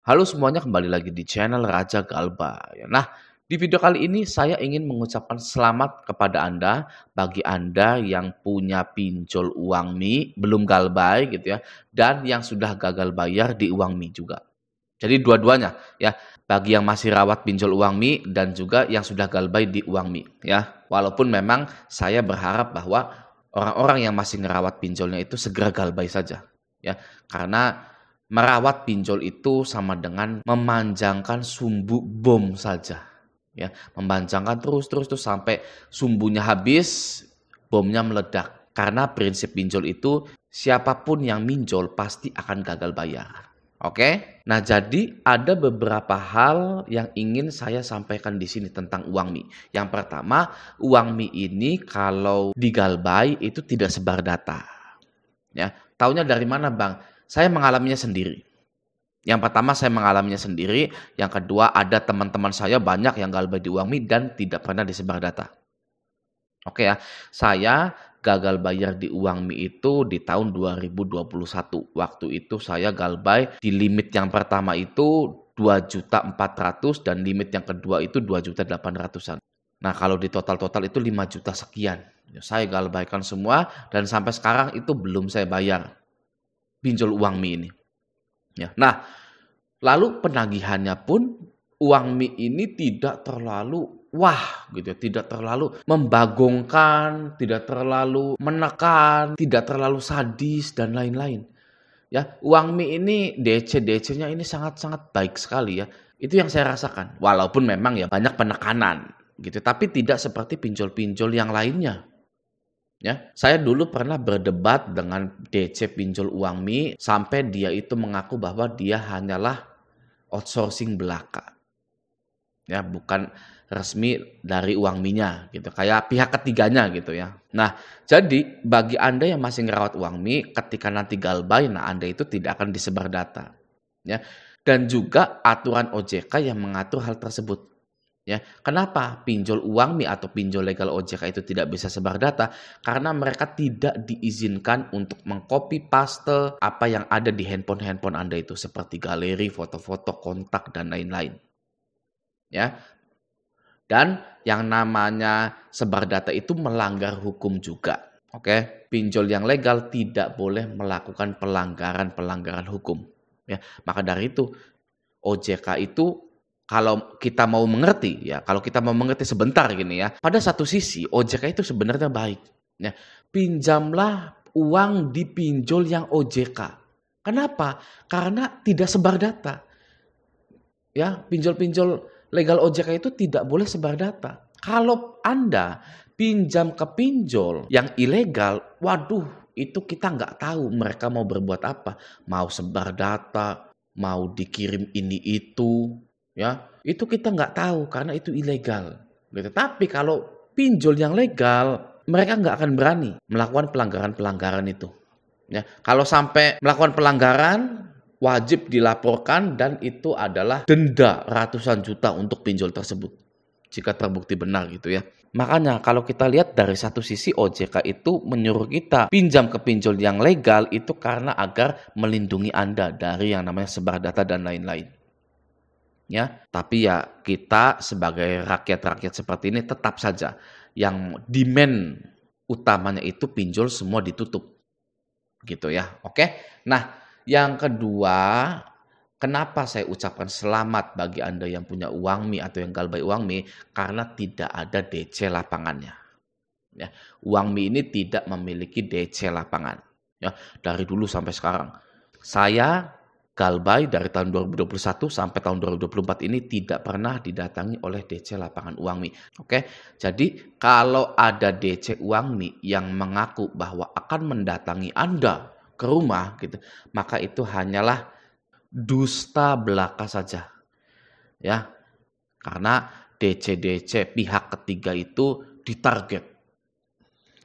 Halo semuanya, kembali lagi di channel Raja Galba. Nah, di video kali ini saya ingin mengucapkan selamat kepada Anda, bagi Anda yang punya pinjol uang Mi, belum galbay gitu ya, dan yang sudah gagal bayar di uang Mi juga. Jadi dua-duanya ya, bagi yang masih rawat pinjol uang Mi dan juga yang sudah galbay di uang Mi ya. Walaupun memang saya berharap bahwa orang-orang yang masih ngerawat pinjolnya itu segera galbay saja ya. Karena merawat pinjol itu sama dengan memanjangkan sumbu bom saja ya, memanjangkan terus sampai sumbunya habis, bomnya meledak. Karena prinsip pinjol itu siapapun yang minjol pasti akan gagal bayar. Oke? Nah, jadi ada beberapa hal yang ingin saya sampaikan di sini tentang uang Mi. Yang pertama, uang Mi ini kalau digalbay itu tidak sebar data. Ya, taunya dari mana, Bang? Saya mengalaminya sendiri. Yang pertama saya mengalaminya sendiri, yang kedua ada teman-teman saya banyak yang galbay di uang Mi dan tidak pernah disebar data. Oke ya, saya gagal bayar di uang Mi itu di tahun 2021. Waktu itu saya galbay di limit yang pertama itu 2.400.000 dan limit yang kedua itu 2.800.000-an. Nah, kalau di total-total itu 5 juta sekian. Saya galbaykan semua dan sampai sekarang itu belum saya bayar pinjol uang Mi ini. Ya. Nah, lalu penagihannya pun uang Mi ini tidak terlalu wah gitu ya, tidak terlalu membagongkan, tidak terlalu menekan, tidak terlalu sadis dan lain-lain. Ya, uang Mi ini DC-DC-nya ini sangat-sangat baik sekali ya. Itu yang saya rasakan. Walaupun memang ya banyak penekanan gitu, tapi tidak seperti pinjol-pinjol yang lainnya. Ya, saya dulu pernah berdebat dengan DC pinjol uang Mi sampai dia itu mengaku bahwa dia hanyalah outsourcing belaka. Ya, bukan resmi dari uang Mi-nya gitu. Kayak pihak ketiganya gitu ya. Nah, jadi bagi Anda yang masih ngerawat uang Mi, ketika nanti galbay, nah Anda itu tidak akan disebar data. Ya. Dan juga aturan OJK yang mengatur hal tersebut. Ya, kenapa pinjol uang Mi atau pinjol legal OJK itu tidak bisa sebar data? Karena mereka tidak diizinkan untuk mengcopy paste apa yang ada di handphone Anda itu seperti galeri, foto-foto, kontak dan lain-lain. Ya. Dan yang namanya sebar data itu melanggar hukum juga. Oke, pinjol yang legal tidak boleh melakukan pelanggaran hukum. Ya, maka dari itu OJK itu kalau kita mau mengerti ya, kalau kita mau mengerti sebentar gini ya, pada satu sisi OJK itu sebenarnya baik. Ya, pinjamlah uang di pinjol yang OJK. Kenapa? Karena tidak sebar data. Ya, pinjol-pinjol legal OJK itu tidak boleh sebar data. Kalau Anda pinjam ke pinjol yang ilegal, waduh, itu kita nggak tahu mereka mau berbuat apa. Mau sebar data, mau dikirim ini itu, ya itu kita nggak tahu karena itu ilegal. Gitu. Tapi kalau pinjol yang legal, mereka nggak akan berani melakukan pelanggaran-pelanggaran itu. Ya, kalau sampai melakukan pelanggaran, wajib dilaporkan dan itu adalah denda ratusan juta untuk pinjol tersebut jika terbukti benar gitu ya. Makanya kalau kita lihat dari satu sisi OJK itu menyuruh kita pinjam ke pinjol yang legal itu karena agar melindungi Anda dari yang namanya sebar data dan lain-lain. Ya, tapi ya kita sebagai rakyat-rakyat seperti ini tetap saja yang demand utamanya itu pinjol semua ditutup. Gitu ya. Oke. Nah, yang kedua, kenapa saya ucapkan selamat bagi Anda yang punya uang Mi atau yang galbay uang Mi? Karena tidak ada DC lapangannya. Ya, uang Mi ini tidak memiliki DC lapangan. Ya, dari dulu sampai sekarang. Saya galbay dari tahun 2021 sampai tahun 2024 ini tidak pernah didatangi oleh DC lapangan uang Mi. Oke, jadi kalau ada DC uang Mi yang mengaku bahwa akan mendatangi Anda ke rumah gitu, maka itu hanyalah dusta belaka saja. Ya, karena DC-DC pihak ketiga itu ditarget.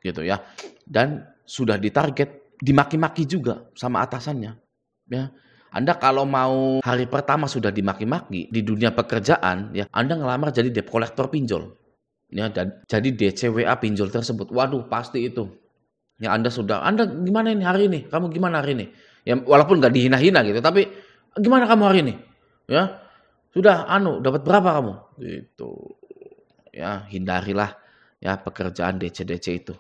Gitu ya. Dan sudah ditarget, dimaki-maki juga sama atasannya. Ya. Anda kalau mau hari pertama sudah dimaki-maki di dunia pekerjaan, ya Anda ngelamar jadi debt collector pinjol. Ya, dan jadi DCWA pinjol tersebut. Waduh, pasti itu. Ya Anda gimana ini hari ini? Kamu gimana hari ini? Ya walaupun nggak dihina-hina gitu, tapi gimana kamu hari ini? ya. Sudah dapat berapa kamu? Gitu. Ya, hindarilah ya pekerjaan DC-DC itu.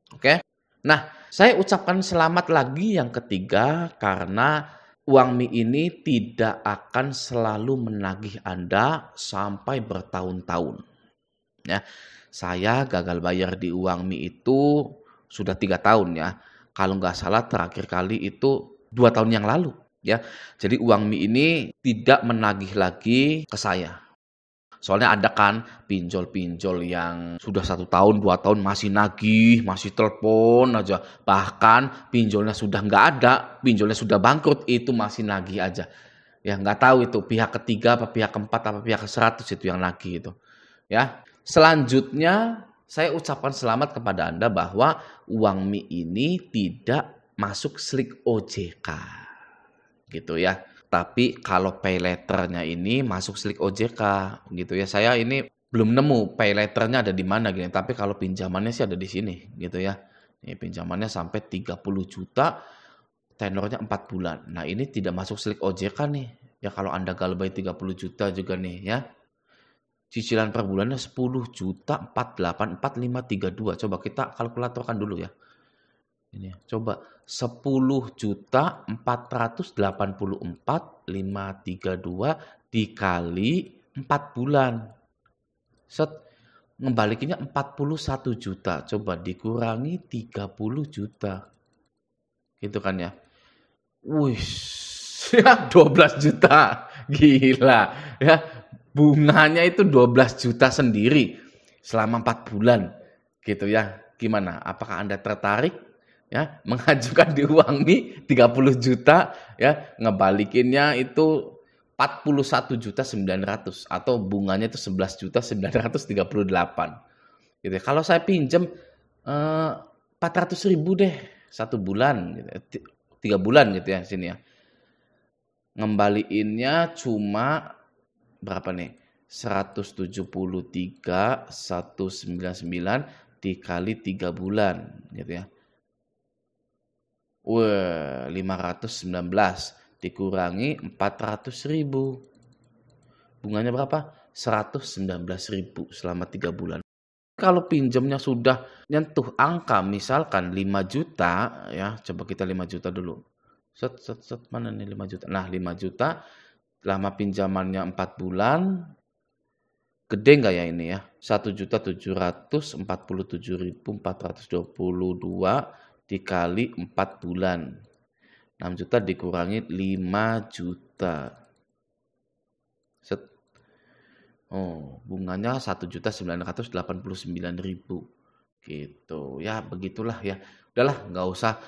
Oke. Nah, saya ucapkan selamat lagi yang ketiga karena uang mie ini tidak akan selalu menagih Anda sampai bertahun-tahun. Ya, saya gagal bayar di uang mie itu sudah 3 tahun ya. Kalau nggak salah terakhir kali itu 2 tahun yang lalu ya. Jadi uang mie ini tidak menagih lagi ke saya. Soalnya ada kan pinjol-pinjol yang sudah 1 tahun, 2 tahun masih nagih, masih telepon aja. Bahkan pinjolnya sudah nggak ada, pinjolnya sudah bangkrut, itu masih nagih aja. Ya nggak tahu itu pihak ketiga apa pihak keempat apa pihak ke-100 itu yang nagih itu. Ya. Selanjutnya saya ucapkan selamat kepada Anda bahwa uang mie ini tidak masuk slik OJK. Gitu ya. Tapi kalau pay letternya ini masuk slik OJK gitu ya. Saya ini belum nemu pay letternya ada di mana gini. Tapi kalau pinjamannya sih ada di sini gitu ya. Ini pinjamannya sampai 30 juta, tenornya 4 bulan. Nah ini tidak masuk slik OJK nih. Ya kalau Anda galbay 30 juta juga nih ya. Cicilan per bulannya 10 juta 484532. Coba kita kalkulatorkan dulu ya. Ini coba 10.484.532 dikali 4 bulan. Set, ngembalikinnya 41 juta. Coba dikurangi 30 juta. Gitu kan ya. Wih, ya 12 juta. Gila. Ya, bunganya itu 12 juta sendiri selama 4 bulan. Gitu ya. Gimana? Apakah Anda tertarik? Ya, mengajukan di uang mie 30 juta ya, ngebalikinnya itu 41.900.000 atau bunganya itu 11.938 gitu ya. Kalau saya pinjam 400.000 deh 1 bulan gitu. 3 bulan gitu ya sini ya. Ngembaliinnya cuma berapa nih? 173.199 dikali 3 bulan gitu ya. Wah, 519 dikurangi 400.000. Bunganya berapa? 119.000 selama 3 bulan. Kalau pinjamnya sudah nyentuh angka misalkan 5 juta ya, coba kita 5 juta dulu. Set, mana nih 5 juta? Nah, 5 juta lama pinjamannya 4 bulan. Gede nggak ya ini ya? 1.747.422 dikali 4 bulan. 6 juta dikurangi 5 juta. Set. Oh, bunganya 1.989.000. Gitu. Ya, begitulah ya. Udahlah, nggak usah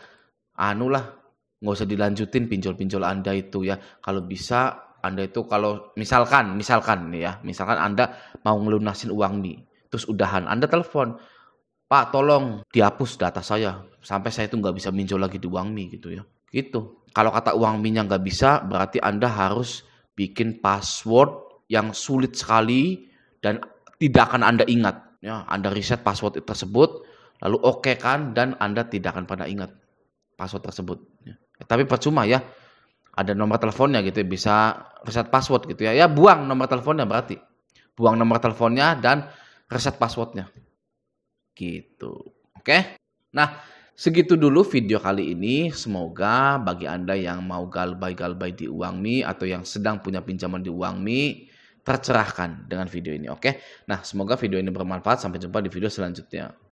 nggak usah dilanjutin pinjol-pinjol Anda itu ya. Kalau bisa Anda itu kalau misalkan nih ya, misalkan Anda mau ngelunasin uang mie, terus udahan Anda telepon, "Pak, tolong dihapus data saya, sampai saya itu nggak bisa minjol lagi di uang mie," gitu ya. Gitu. Kalau kata uang mie-nya nggak bisa, berarti Anda harus bikin password yang sulit sekali dan tidak akan Anda ingat. Ya, Anda riset password tersebut, lalu oke kan, dan Anda tidak akan pernah ingat password tersebut. Ya. Tapi percuma ya, ada nomor teleponnya gitu ya, bisa reset password gitu ya. Ya buang nomor teleponnya berarti. Buang nomor teleponnya dan reset passwordnya. Gitu. Oke? Nah, segitu dulu video kali ini. Semoga bagi Anda yang mau galbay-galbay di uang mie atau yang sedang punya pinjaman di uang mie tercerahkan dengan video ini. Oke? Nah, semoga video ini bermanfaat. Sampai jumpa di video selanjutnya.